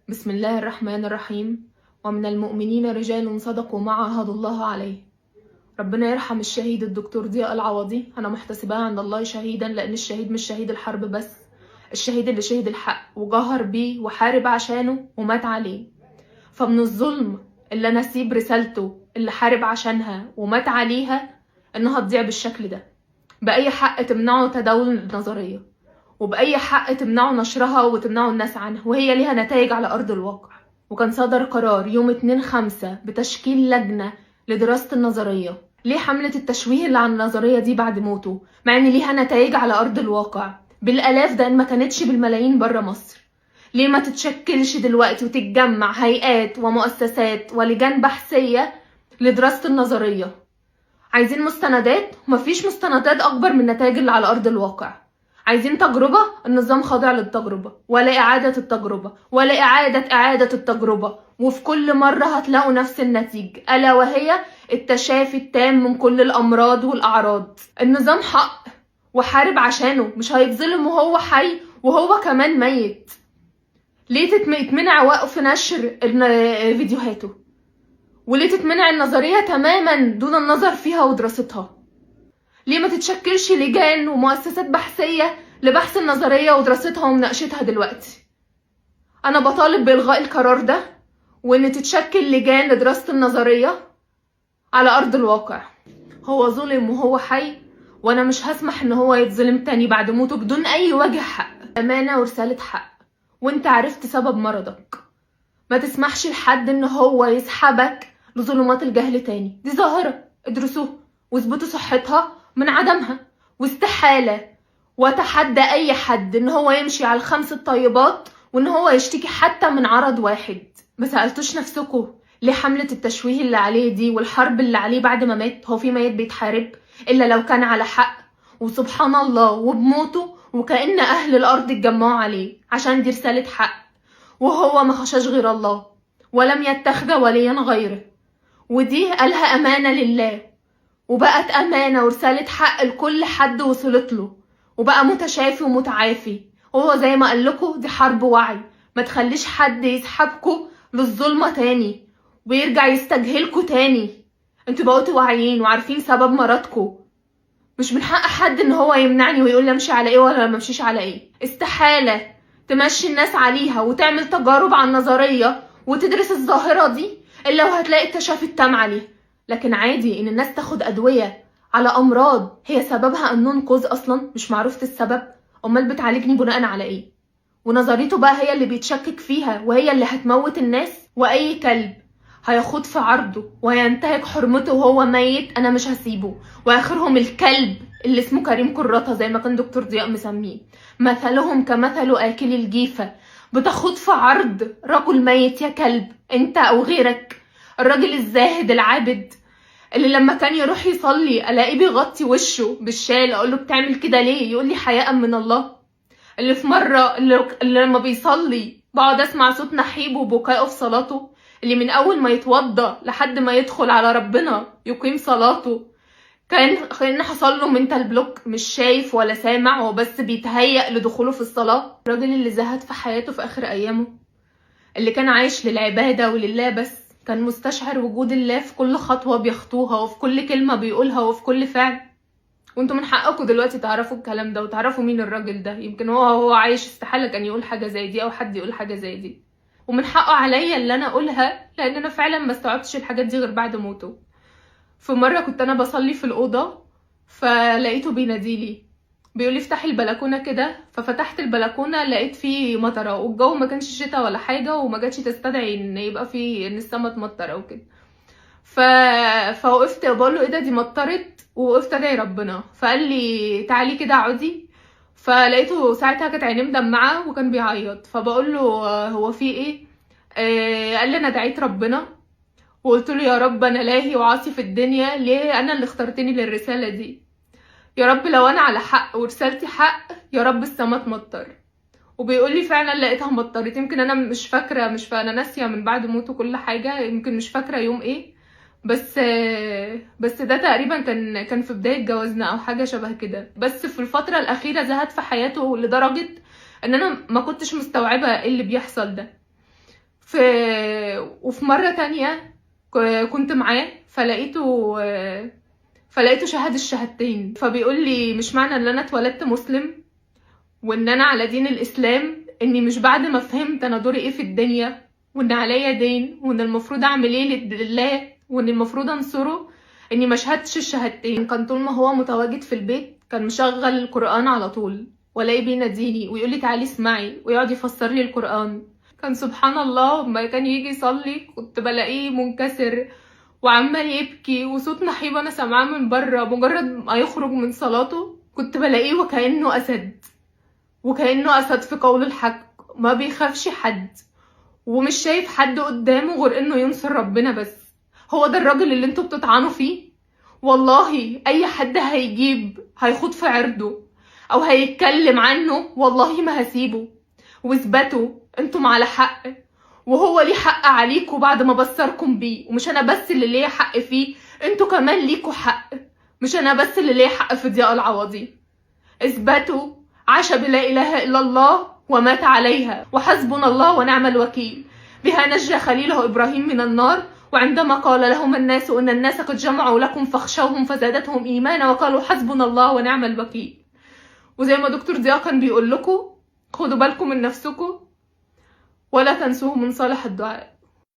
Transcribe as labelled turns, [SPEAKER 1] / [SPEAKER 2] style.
[SPEAKER 1] بسم الله الرحمن الرحيم. ومن المؤمنين رجال صدقوا ما عاهدوا الله عليه. ربنا يرحم الشهيد الدكتور ضياء العوضي، انا محتسباه عند الله شهيدا، لان الشهيد مش شهيد الحرب بس، الشهيد اللي شهد الحق وجاهر بيه وحارب عشانه ومات عليه. فمن الظلم اللي انا اسيب رسالته اللي حارب عشانها ومات عليها انها تضيع بالشكل ده. باي حق تمنعوا تداول النظريه، وبأي حق تمنعوا نشرها وتمنعوا الناس عنها وهي ليها نتائج على أرض الواقع. وكان صدر قرار يوم 2/5 بتشكيل لجنة لدراسة النظرية. ليه حملة التشويه اللي عن النظرية دي بعد موته مع ان ليها نتائج على أرض الواقع بالآلاف، ده ان ما كانتش بالملايين بره مصر؟ ليه ما تتشكلش دلوقتي وتتجمع هيئات ومؤسسات ولجان بحثية لدراسة النظرية؟ عايزين مستندات؟ مفيش مستندات أكبر من النتائج اللي على أرض الواقع. عايزين تجربة؟ النظام خاضع للتجربة، ولا إعادة التجربة، ولا إعادة التجربة، وفي كل مرة هتلاقوا نفس النتيجة، ألا وهي التشافي التام من كل الأمراض والأعراض. النظام حق وحارب عشانه، مش هيتظلم وهو حي وهو كمان ميت. ليه يتمنع وقف نشر فيديوهاته؟ وليه تتمنع النظرية تماما دون النظر فيها ودراستها؟ ليه ما تتشكلش لجان ومؤسسات بحثية لبحث النظرية ودراستها ومناقشتها دلوقتي؟ أنا بطالب بإلغاء القرار ده، وإن تتشكل لجان لدراسة النظرية على أرض الواقع. هو ظلم وهو حي، وأنا مش هسمح إن هو يتظلم تاني بعد موته بدون أي وجه حق. أمانة ورسالة حق، وإنت عرفت سبب مرضك. ما تسمحش لحد إن هو يسحبك لظلمات الجهل تاني. دي ظاهرة، ادرسوها واثبتوا صحتها من عدمها. واستحالة وتحدى اي حد ان هو يمشي على الخمس الطيبات وان هو يشتكي حتى من عرض واحد. ما سألتوش نفسكم ليه حملة التشويه اللي عليه دي والحرب اللي عليه بعد ما مات؟ هو في ميت بيتحارب الا لو كان على حق، وسبحان الله وبموته وكأن اهل الارض اتجمعوا عليه عشان دي رسالة حق، وهو ما خشاش غير الله ولم يتخذ وليا غيره. ودي قالها امانة لله، وبقت أمانة ورسالة حق لكل حد وصلت له، وبقى متشافي ومتعافي. وهو زي ما قالكوا دي حرب وعي، ما تخليش حد يسحبكوا للظلمة تاني ويرجع يستجهلكوا تاني. انتوا بقيتوا واعيين وعارفين سبب مرضكوا. مش من حق حد ان هو يمنعني ويقول لي امشي على ايه ولا ما امشيش على ايه. استحالة تمشي الناس عليها وتعمل تجارب عن نظرية وتدرس الظاهرة دي الا وهتلاقي التشافي التام عليها. لكن عادي ان الناس تاخد ادوية على امراض هي سببها النون كوز اصلا مش معروفة السبب. امال بتعالجني بناء على ايه؟ ونظريته بقى هي اللي بيتشكك فيها وهي اللي هتموت الناس. واي كلب هيخوض في عرضه وينتهك حرمته وهو ميت انا مش هسيبه. واخرهم الكلب اللي اسمه كريم كراته زي ما كان دكتور ضياء مسميه، مثلهم كمثل اكل الجيفة. بتخوض في عرض رجل ميت يا كلب انت او غيرك. الراجل الزاهد العابد اللي لما كان يروح يصلي الاقيه بيغطي وشه بالشال، اقول له بتعمل كده ليه؟ يقول لي حياء من الله. اللي في مره اللي لما بيصلي بقعد اسمع صوت نحيبه وبكائه في صلاته، اللي من اول ما يتوضى لحد ما يدخل على ربنا يقيم صلاته كان حصل له منتال بلوك، مش شايف ولا سامع، هو بس بيتهيأ لدخوله في الصلاه. الراجل اللي زهد في حياته في اخر ايامه، اللي كان عايش للعباده ولله بس، كان مستشعر وجود الله في كل خطوة بيخطوها وفي كل كلمة بيقولها وفي كل فعل. وانتوا من حقكم دلوقتي تعرفوا الكلام ده وتعرفوا مين الراجل ده. يمكن هو عايش استحالة كان يقول حاجة زي دي او حد يقول حاجة زي دي. ومن حقه عليا اللي انا اقولها، لان انا فعلا ما استوعبتش الحاجات دي غير بعد موته. في مرة كنت انا بصلي في الأوضة فلقيته بيناديلي بيقولي افتحي البلكونة كده، ففتحت البلكونة لقيت فيه مطرة والجو ما كانش شتاء ولا حاجة وما جاتش تستدعي ان يبقى فيه ان السما تمطر او كده. فوقفت بقول له ايه ده دي مطرت، ووقفت ادعي ربنا. فقال لي تعالي كده اقعدي. فلقيته ساعتها كانت عينيه مدمعة وكان بيعيط. فبقول له هو في ايه؟ قال لي انا دعيت ربنا وقلت له يا رب انا لاهي وعاصي في الدنيا، ليه انا اللي اخترتني للرسالة دي؟ يا رب لو انا على حق ورسالتي حق يا رب السما تمطر. وبيقول لي فعلا لقيتها مطرت. يمكن انا مش فاكره، انا ناسيه من بعد موته كل حاجه، يمكن مش فاكره يوم ايه، بس ده تقريبا كان في بدايه جوازنا او حاجه شبه كده. بس في الفتره الاخيره زهد في حياته لدرجه ان انا ما كنتش مستوعبه ايه اللي بيحصل ده. وفي مرة تانية كنت معاه فلقيته شهد الشهادتين، فبيقول لي مش معنى ان انا اتولدت مسلم وان انا على دين الاسلام اني مش بعد ما فهمت انا دوري ايه في الدنيا وان عليا دين وان المفروض اعمل ايه لله وان المفروض انصره اني ما شهدتش الشهادتين. كان طول ما هو متواجد في البيت كان مشغل القرآن على طول، والاقي بيناديني ويقول لي تعالي اسمعي ويقعد يفسر لي القرآن. كان سبحان الله لما كان يجي يصلي كنت بلاقيه منكسر وعمال يبكي وصوت نحيب انا سامعاه من بره. مجرد ما يخرج من صلاته كنت بلاقيه وكأنه اسد في قول الحق، ما بيخافش حد ومش شايف حد قدامه غير انه ينصر ربنا بس. هو ده الراجل اللي انتوا بتطعنوا فيه؟ والله اي حد هيخوض في عرضه او هيتكلم عنه والله ما هسيبه. واثبتوا انتم على حق وهو ليه حق عليكم بعد ما بصركم بيه. ومش انا بس اللي ليه حق فيه، انتوا كمان ليكوا حق، مش انا بس اللي ليه حق في ضياء العوضي. اثبتوا عاش بلا اله الا الله ومات عليها وحسبنا الله ونعم الوكيل. بها نجى خليله ابراهيم من النار، وعندما قال لهم الناس ان الناس قد جمعوا لكم فاخشوهم فزادتهم ايمانا وقالوا حسبنا الله ونعم الوكيل. وزي ما دكتور ضياء كان بيقول لكم خدوا بالكم من نفسكم ولا تنسوه من صالح الدعاء.